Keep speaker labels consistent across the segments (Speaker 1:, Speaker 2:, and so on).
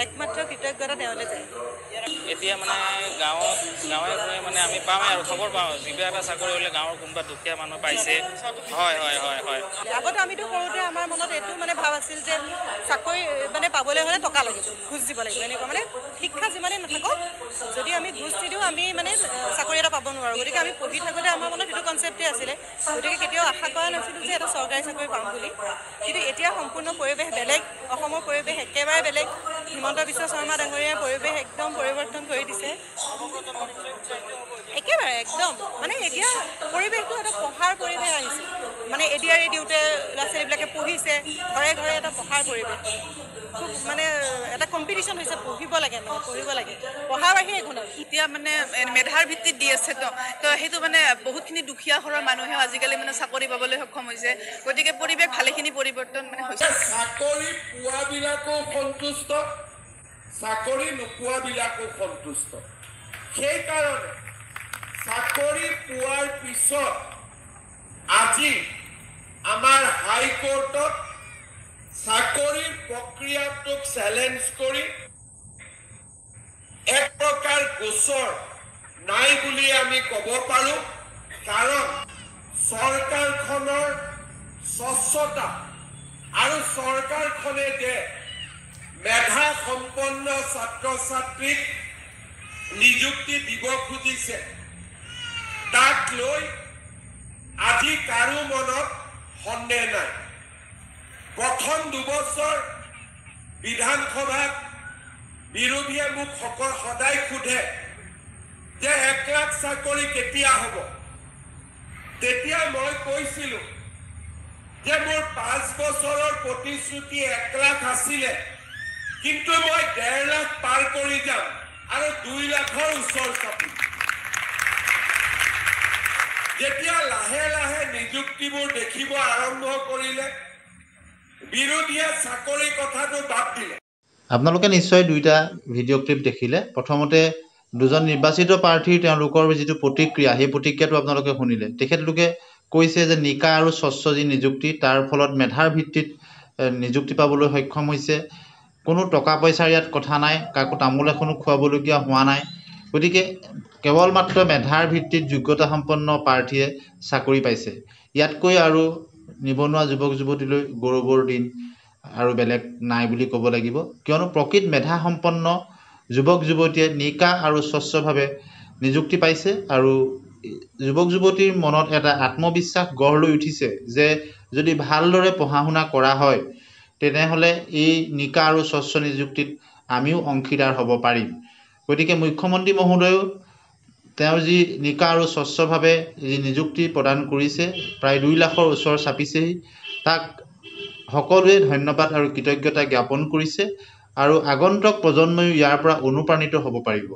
Speaker 1: একমাত্ৰ কৃতজ্ঞতা তেওঁলৈ যায়।
Speaker 2: এতিয়া মানে গাঁৱে মানে আমি পাওঁৱে আৰু খবৰ পাওঁ যিবা এটা চাকৰি হ'লে গাঁৱৰ কোনোবা দুখীয়া মানুহ পাইছে। হয়।
Speaker 1: আগতে আমিতো সৰুতে আমাৰ মনত এইটো মানে ভাৱ আছিল যে চাকৰি মানে পাবলৈ হ'লে টকা লাগিব, ঘোচ দিব লাগিব, এনেকুৱা মানে শিক্ষা যিমানেই নাথাকক যদি আমি ঘোচ নিদিওঁ আমি মানে চাকৰি এটা পাব নোৱাৰোঁ। গতিকে আমি পঢ়ি থাকোঁতে আমাৰ মনত সেইটো কনচেপ্টেই আছিলে। গতিকে কেতিয়াও আশা কৰা নাছিলোঁ যে এটা চৰকাৰী চাকৰি পাম বুলি। কিন্তু এতিয়া সম্পূৰ্ণ পৰিৱেশ বেলেগ, অসমৰ পৰিৱেশ একেবাৰে বেলেগ। হিমন্ত বিশ্ব শৰ্মা ডাঙৰীয়াৰ পৰিৱেশ একদম পৰিৱৰ্তন কৰি দিছে। একেবাৰে একদম মানে এতিয়া পৰিৱেশটো এটা পঢ়াৰ পৰিৱেশ আহিছে। মানে এডিআৰই দিওঁতে ল'ৰা ছোৱালীবিলাকে পঢ়িছে, ঘৰে ঘৰে এটা পঢ়াৰ পৰিৱেশ। খুব মানে এটা কম্পিটিশ্যন হৈছে, পঢ়িব লাগে মানে পঢ়িব লাগে, পঢ়াৰ বাহিৰে একো নাই।
Speaker 3: এতিয়া মানে মেধাৰ ভিত্তিত দি আছে তো সেইটো মানে বহুতখিনি দুখীয়া ঘৰৰ মানুহেও আজিকালি মানে চাকৰি পাবলৈ সক্ষম হৈছে। গতিকে পৰিৱেশ ভালেখিনি পৰিৱৰ্তন মানে হৈছে।
Speaker 4: চাকৰি পোৱাবিলাকো সন্তুষ্ট, চাকৰি নোপোৱাবিলাকো সন্তুষ্ট। সেইকাৰণে চাকৰি পোৱাৰ পিছত আজি আমাৰ হাইকোৰ্টত চাকৰিৰ প্ৰক্ৰিয়াটোক চেলেঞ্জ কৰি এক প্ৰকাৰ গোচৰ নাই বুলি আমি ক'ব পাৰোঁ। কাৰণ চৰকাৰখনৰ স্বচ্ছতা আৰু চৰকাৰখনে যে মেধা সম্পন্ন ছাত্ৰ ছাত্ৰীক নিযুক্তি দিব খুজিছে তাক লৈ আজি কাৰো মনত সন্দেহ নাই। প্ৰথম 2 বছৰ বিধানসভাত বিৰোধীয়ে মোক সদায় সোধে যে 1 লাখ চাকৰি কেতিয়া হ'ব। তেতিয়া মই কৈছিলোঁ যে মোৰ 5 বছৰৰ প্ৰতিশ্ৰুতি 1 লাখ আছিলে, কিন্তু মই 1.5 লাখ পাৰ কৰি যাম আৰু 2 লাখৰ ওচৰ চাপিম। যেতিয়া লাহে লাহে নিযুক্তিবোৰ দেখিব আৰম্ভ কৰিলে বিৰোধীয়ে চাকৰি কথাটো বাদ দিলে।
Speaker 5: আপোনালোকে নিশ্চয় দুইটা ভিডিঅ' ক্লিপ দেখিলে। প্ৰথমতে দুজন নিৰ্বাচিত প্ৰাৰ্থীৰ তেওঁলোকৰ যিটো প্ৰতিক্ৰিয়া, সেই প্ৰতিক্ৰিয়াটো আপোনালোকে শুনিলে। তেখেতলোকে কৈছে যে নিকা আৰু স্বচ্ছ যি নিযুক্তি তাৰ ফলত মেধাৰ ভিত্তিত নিযুক্তি পাবলৈ সক্ষম হৈছে। কোনো টকা পইচাৰ ইয়াত কথা নাই, কাকো তামোল এখনো খুৱাবলগীয়া হোৱা নাই। গতিকে কেৱল মাত্ৰ মেধাৰ ভিত্তিত যোগ্যতা সম্পন্ন প্ৰাৰ্থীয়ে চাকৰি পাইছে। ইয়াতকৈ আৰু নিবনুৱা যুৱক যুৱতীলৈ গৌৰৱৰ দিন আৰু বেলেগ নাই বুলি ক'ব লাগিব। কিয়নো প্ৰকৃত মেধা সম্পন্ন যুৱক যুৱতীয়ে নিকা আৰু স্বচ্ছভাৱে নিযুক্তি পাইছে আৰু যুৱক যুৱতীৰ মনত এটা আত্মবিশ্বাস গঢ় লৈ উঠিছে যে যদি ভালদৰে পঢ়া শুনা কৰা হয় তেনেহ'লে এই নিকা আৰু স্বচ্ছ নিযুক্তিত আমিও অংশীদাৰ হ'ব পাৰিম। গতিকে মুখ্যমন্ত্ৰী মহোদয়েও তেওঁ যি নিকা আৰু স্বচ্ছভাৱে যি নিযুক্তি প্ৰদান কৰিছে, প্ৰায় 2 লাখৰ ওচৰ চাপিছেহি, তাক সকলোৱে ধন্যবাদ আৰু কৃতজ্ঞতা জ্ঞাপন কৰিছে। আৰু আগন্তুক প্ৰজন্ময়ো ইয়াৰ পৰা অনুপ্ৰাণিত হ'ব পাৰিব।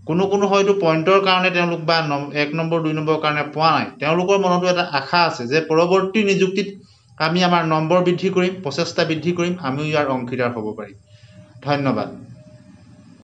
Speaker 5: কোনো হয়তো পইণ্টৰ কাৰণে তেওঁলোক বা 1 নম্বৰ 2 নম্বৰৰ কাৰণে পোৱা নাই, তেওঁলোকৰ মনতো এটা আশা আছে যে পৰৱৰ্তী নিযুক্তিত আমি আমাৰ নম্বৰ বৃদ্ধি কৰিম, প্ৰচেষ্টা বৃদ্ধি কৰিম, আমিও ইয়াৰ অংশীদাৰ হ'ব পাৰিম। ধন্যবাদ।